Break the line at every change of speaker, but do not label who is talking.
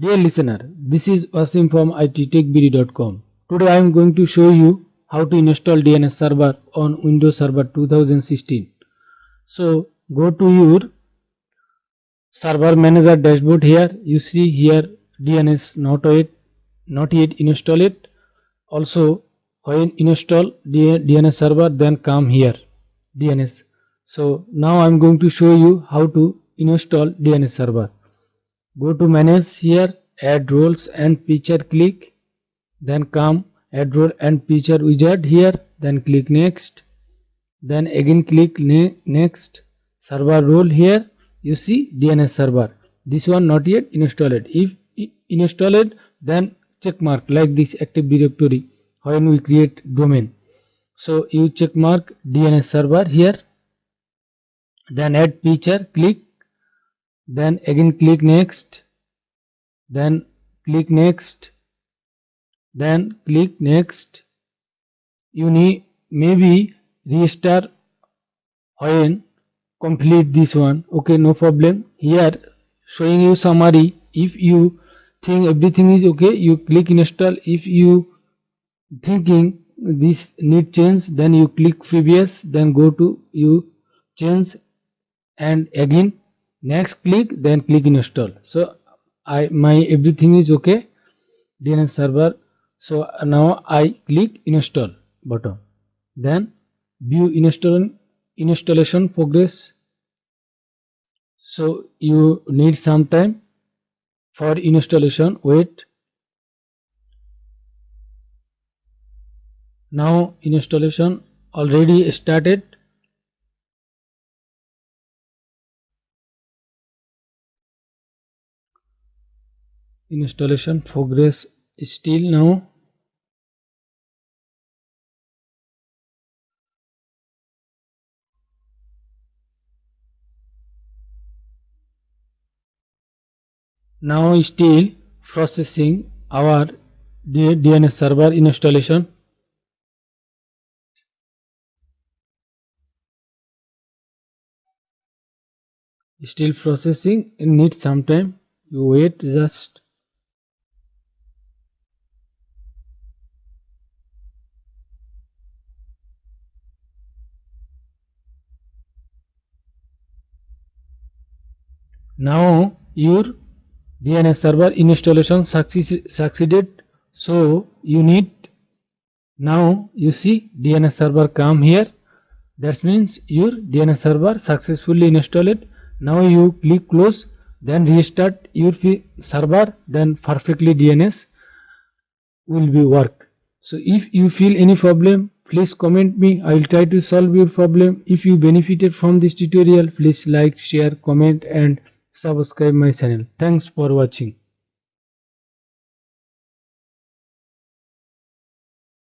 Dear listener, this is Wasim from ittechbd.com. Today I am going to show you how to install DNS server on Windows Server 2016. So go to your server manager dashboard. Here you see here DNS not yet install it. Also when install DNS server, then come here DNS. So now I am going to show you how to install DNS server. Go to manage, here add roles and feature, click, then come add role and feature wizard, here then click next, then again click next, server role, here you see DNS server. This one not yet installed. If installed, then check mark like this active directory when we create domain. So you check mark DNS server here, then add feature, click, then again click next, then click next, then click next. You need maybe restart when complete this one. Okay, no problem. Here showing you summary. If you think everything is okay, you click install. If you thinking this need change, then you click previous, then go to you change and again next click, then click install. So my everything is okay DNS server. So now I click install button, then view installation progress. So you need some time for installation. Wait. Now installation already started. Installation progress still now. Now still processing our DNS server installation. Still processing, it needs some time. You wait just. Now your DNS server installation succeeded. So you need, now you see DNS server come here. That means your DNS server successfully installed. Now you click close, then restart your server, then perfectly DNS will be work. So if you feel any problem, please comment me. I will try to solve your problem. If you benefited from this tutorial, please like, share, comment and subscribe my channel. Thanks for watching.